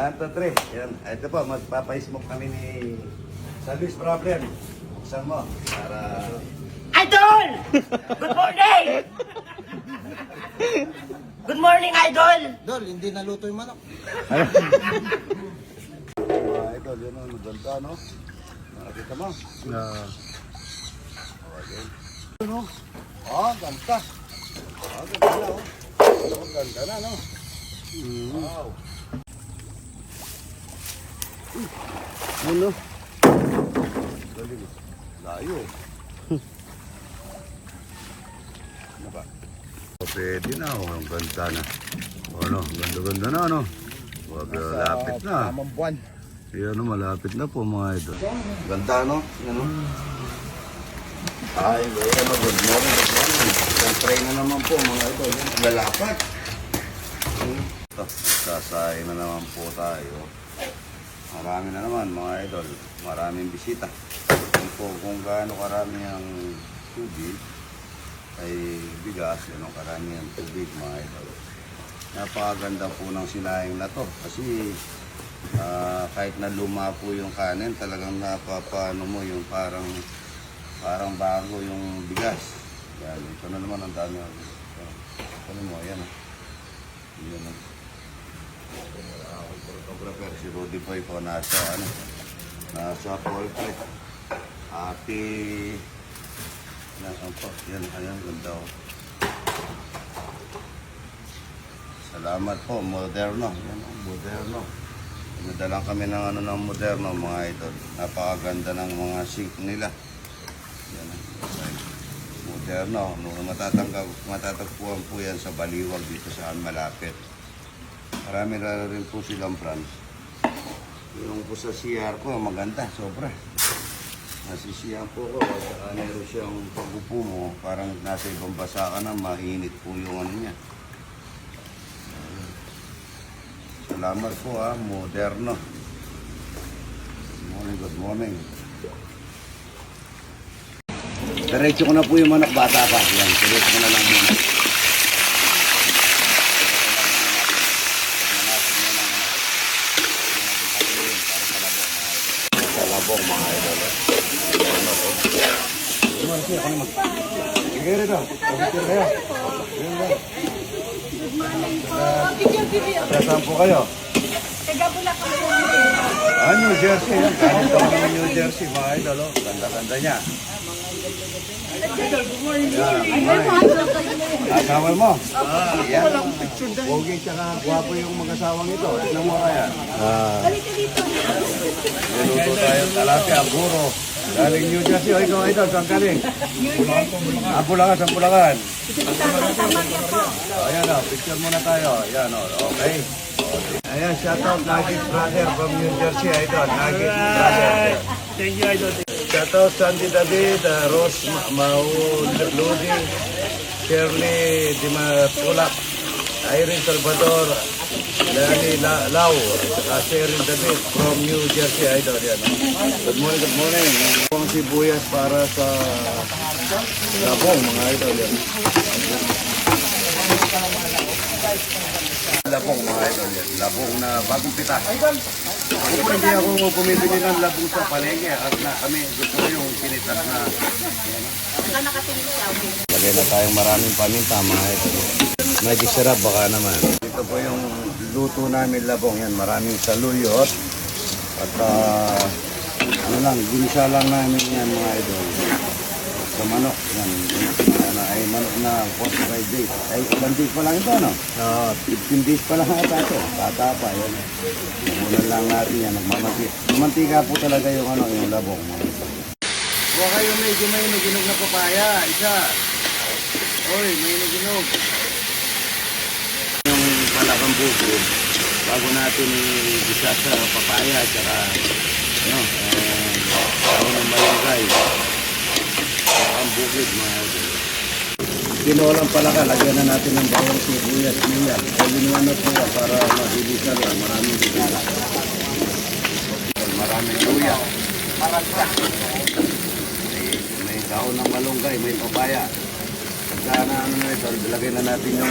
1, 2, 3. Yan. Ito po, magpapa-smoke kami ni Salvis Problem. Buksan mo. Para... Idol! Good morning! Good morning, Idol! Dol, hindi naluto yung manok. Idol, yun ang maganda, no? Nakakita mo? Okay. Ano? Ganda. Ganda na, oh. Ganda na, no? Wow. Ano? Layo. Ano ba? Pwede na, oh. Ang ganda na. Ano? Ganda-ganda na, no? Wag, lapit na. Tamang buwan. Yan, malapit na po mga idol. Ganda, no? Ano? Ay, ano, good morning, good morning. Isang tray na naman po mga idol. Lalapat. Sasayin na naman po tayo. Marami na naman mga idol. Maraming bisita. Kung gaano karami ang tubig, ay bigas, yun ang karami ang tubig mga idol. Napakaganda po ng sinaing na to. Kasi kahit na luma po yung kanin, talagang napapano mo yung parang bago yung bigas. Yan, ito na naman ang dami. Ano mo, yan. Yan. Photographer, si Rudy Boy po nasa poultry. Yan, ayan, ganda oh. Salamat po, Moderno. Yan, Moderno. Nadalang kami ng ng Moderno mga idol. Napakaganda ng mga sink nila. Yan, Moderno. Matatagpuan po yan sa Baliwag dito sa malapit. Marami na rin po silang branch. Yung po sa CR ko, maganda, sobra. Nasisiyan po ko, saka meron siyang pag-upo mo, parang nasa ibang basa ka na, mainit po yung ano niya. Salamat po Moderno. Good morning, good morning. Diretso ko na po yung manok bata pa. Yan, diretso ko na lang muna. Labong mga idol. Sige rin ito. Pagkakir kayo. Good morning po. Saan po kayo? Taga-Bulacan po. New Jersey. Kanin po ng New Jersey mga idol. Ganda-ganda niya. Asawa mo? Yan. Pogi tsaka guwapo yung mag-asawang ito. Tignan mo kaya. Balik ka dito. Niluto tayo talapia, buro. Galing New Jersey. O ikaw, idol, saan galing? Bulacan, sa Bulacan. Ayan o, picture muna tayo. Ayan o, okay. Ayan, shoutout Nugget Brother from New Jersey, idol. Nugget Brother. Thank you, Idol. Shoutout Sandy David, Rose Mauludi, Shirley Dimatulak, Irene Salvador, Lani Lau, at Sherin David from New Jersey, idol. Yan. Good morning, good morning. Ang sibuyas para sa labong, mga idol. Yan. Labong, mga idol. Yan. Labong na bagong pita. Ako hindi ako bumibili ng labong sa palengke at kami gusto ko yung pinitas na. Lagay na tayong maraming paminta, mga idol. Medyo sarap baka naman. Ito po yung luto namin labong. Yan, maraming saluyot. At ginisa lang namin yan mga idol. Sa manok. Yan, ay manok na 45 days. Ay, 1 days pa lang ito, no? 15 days pa lang ata ito. Bata pa, yan. Namunan lang natin yan, nagmamantika. Mantika po talaga yung yung labong mga idol. Huwag kayo medyo may naginog na papaya. Isa. Oy, may naginog. Yung palakang buko, bago natin isa sa papaya at saka ng malunggay. Palakang bukid mga idol. Tinolang palaka, lagyan na natin ng bawang sibuyas niya. Kalinuan na po yan para mabilisan lang. Maraming bibila. Maraming luya. May daon ng malunggay, may papaya. Sana na ito, lagay na natin yung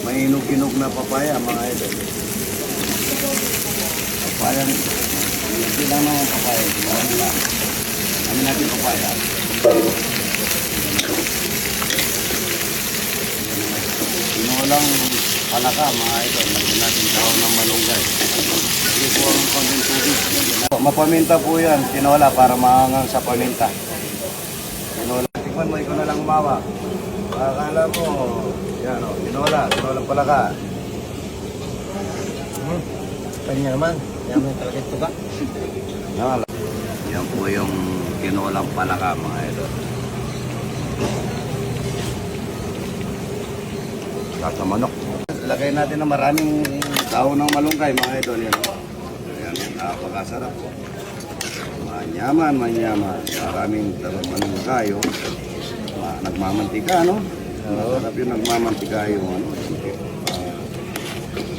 may inog-inog na papaya mga idol. papaya. Hindi lang naman papaya. Hindi lang. Kami natin papaya. Sinulang palaka mga idol. Lagyan natin tawag ng malunggay. Hindi po ang konting tubig. Mapaminta po yan. Tinola para maangang sa paminta. Tinola. Tikman mo, ikaw na lang umawa. Akala mo, yan o, tinola palaka. Kanya naman. Yaman talaga ito ba? Yan po yung tinolang palaka mga idol. Sa manok. Lagay natin ng maraming tao ng malunggay mga idol. Yan, yan napakasarap po. Manyaman. Maraming malunggay. Nagmamantika, no? Masarap yung nagmamantika yung ano.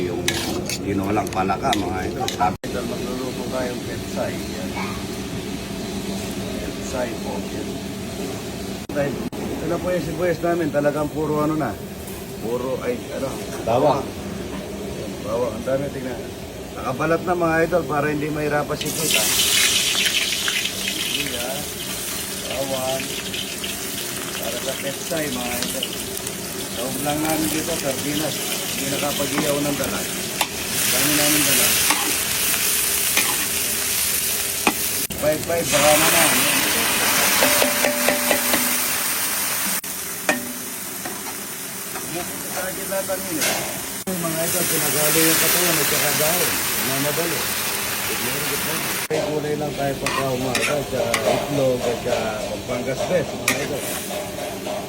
Yung tinolang palaka mga idol. Sabi idol, magluluto tayong petsay. Yan. Petsay po. Yan. Ito na po yung sibuyas namin. Talagang puro ano na. Puro ay ano. Bawang. Bawang. Ang dami tingnan. Nakabalat na mga idol para hindi mahirapan si Tita. Sibuyas. Bawang. Para sa petsay mga idol. Tawag lang namin dito, sardinas. Hindi nakapag-iyaw ng dalag. Dami namin dalag. 5-5, baka naman. Sakit lahat ang ini. Mga ito, pinagalo yung katawan at saka dahil. Mamadali. May kulay lang tayo pagka umaga sa itlog at sa panggasbes. Mga ito.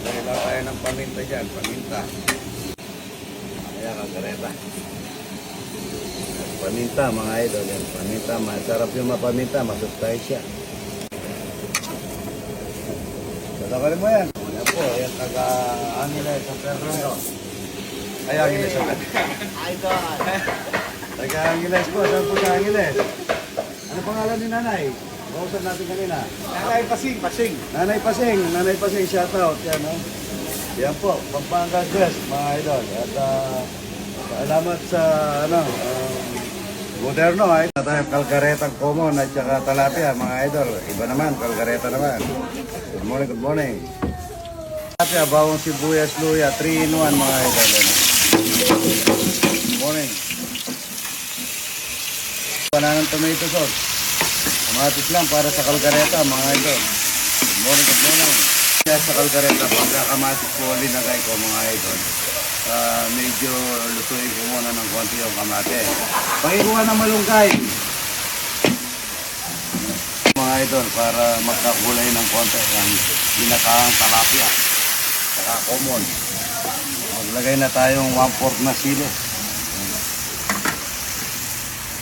Dahil lang tayo ng paminta dyan. Paminta. Kaya kagareta. Paminta mga idol. Yan. Paminta. Masarap yung mapaminta. Masustansya. Tatakalin mo yan. Yan po. Yan taga-Angeles sa Fernando. Ay, Angeles. Idol. Taga-Angeles po. Saan po sa Angeles? Ano pangalan ni nanay? Kausap natin kanina. Nanay Pasing. Nanay Pasing, shout out. Yan, no? Yan po, Pampanga Dress, mga idol. At salamat sa, moderno, ay. Tayo kalgaretang common at saka talapia, mga idol. Iba naman, kalgareta naman. Good morning. Talapia, bawang sibuyas, luya, 3-in-1, mga idol. Good morning. Pananang tomato sauce. Kamatis lang para sa kalgareta, mga idol. Good morning. Kaya sa kalgareta, pagka kamatis po linagay ko, mga idol. Medyo lutuin ko muna ng konti yung kamatis. Pakikuha ng malunggay. Mga idol, para magkakulay ng konti ang binakahang talapia. Saka common. Maglagay na tayong 1/4 na sili.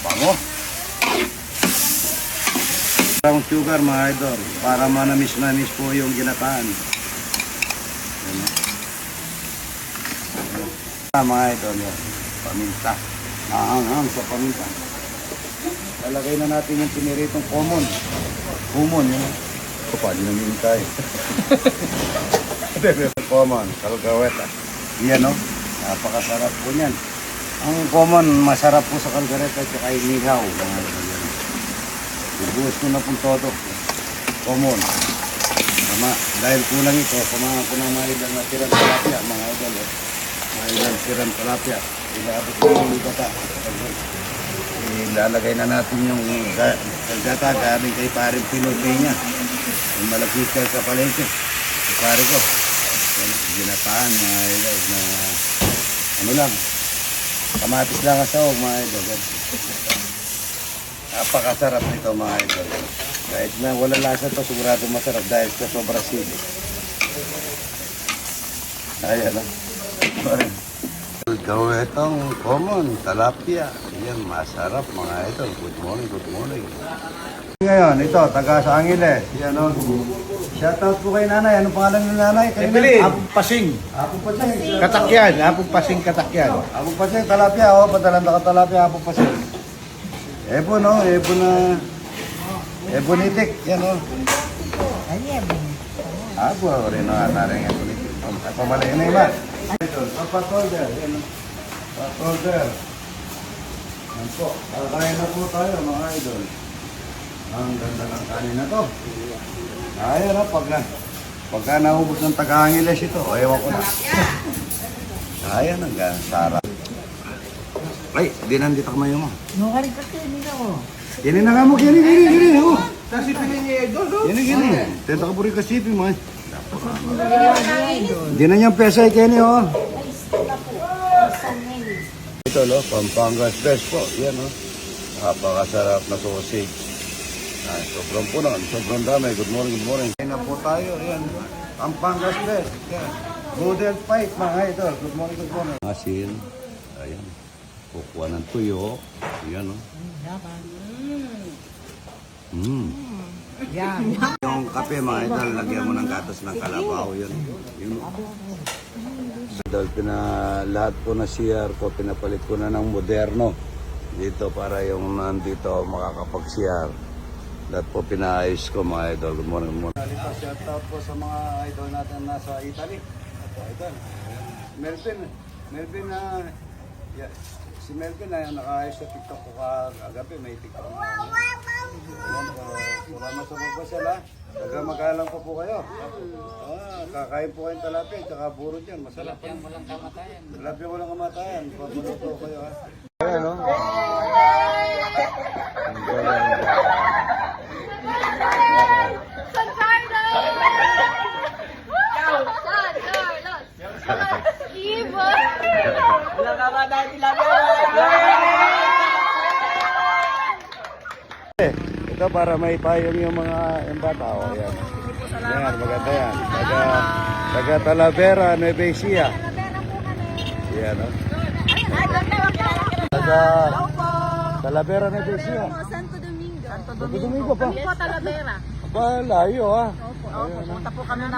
Bango. Brown sugar mga idol, para manamis-namis po yung ginataan. Mga idol, yan. Paminta. Nahanghang sa paminta. Lalagay na natin yung piniritong common. Common, yun. O, pwede namin tayo. Common, kalgaweta. Yan, no? Napakasarap po niyan. Ang common, masarap po sa kalgareta at saka inihaw. Ibuhos ko na pong todo. Common. Dahil kulang ito, samahan ko ng mga ilang natirang talapia, mga idol. Mga ilang tirang talapia. Ilabot ko yung gata. Ilalagay na natin yung gata galing kay paring Pinoy niya. Yung malapit ka sa palengke. Pare ko. Ginataan, mga idol. Na, ano lang. Kamatis lang ang sahog, mga idol. Napakasarap nito, mga idol. Kahit na wala lasa ito, sigurado masarap dahil sa sobra sili. Ayan lang. Gawetong common, talapia. Yan, masarap, mga idol. Good morning. Ngayon, ito, taga sa Angeles. Yan, o. Shoutout po kay nanay. Anong pangalan ng nanay? Evelyn. Apong Pasing. Apong Pasing. Katakyan. Apong Pasing Katakyan. Apong Pasing, talapia. O, padalanda ka talapia, Apong Pasing. Ebon, no? Ebon na... Ebonitik. Yan, o. Ako, rin na naring ebonitik. Pamalayin na iba. Patolder. Yan, o. Patolder. Yan po. Kakain na po tayo mga idol. Ang ganda ng kanin na to. Ayan na, pagka naubos ng Taga-Angeles ito, o ewan ko na. Ayan ang sarap. Ay, di nandito ka mayo mo. Nukari kasi, hindi ako. Kini na nga mo, kini. Oh. Kasi pili ni Idol, no? Kini. Tenta ka po rin kasipi mo. Hindi na niyang pesa kini, oh. Ito, lo, Pampangas best po. Yan, oh. Napakasarap na sausage. Sobrang puno, sobrang dami. Good morning. Kain na po tayo, yan. Pampangas best. Yan. Boodle fight, mga idol. Good morning. Asin. Ayan. Kukuha ng tuyo. Yan, oh. Yung kape, mga idol, lagyan mo ng gatas ng kalabaw. Yun. Dahil lahat po na CR ko, pinapalit ko na ng moderno dito para yung nandito makakapag-CR. Lahat po pinaayos ko, mga idol. Good morning. Shout out po sa mga idol natin nasa Italy. Idol. Melvin na... Si Melvin na nakaayos sa TikTok ko kagabi. May TikTok na. Salamat sa pagpasal, ha. Magkalang pa po kayo. Kakain po kayong talapia, tsaka buro dyan. Masarap. Talapia walang kamatayan. Talapia walang kamatayan. Pagmuluto kayo, ha. Ayan, no? San Carlos! San Carlos! Ibo! Walang kamatay sila. Ito para may payong yung mga yung bata. O, yan. Yan, maganda yan. Taga Talavera, Nueva Ecija. Yan, no? Taga Talavera, Nueva Ecija. Santo Domingo. Santo Domingo pa. Kami po Talavera. Ba, layo, ha? Pumunta po kami ng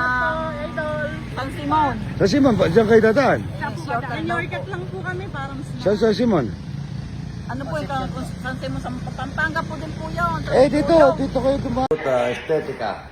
San Simon. Sa Simon, diyan kayo dadaan? Shortcut lang po kami para mas Saan sa Simon? ano po ito, San Simon sa Pampanga po din po yun. Dito kayo dumaan. Estetika.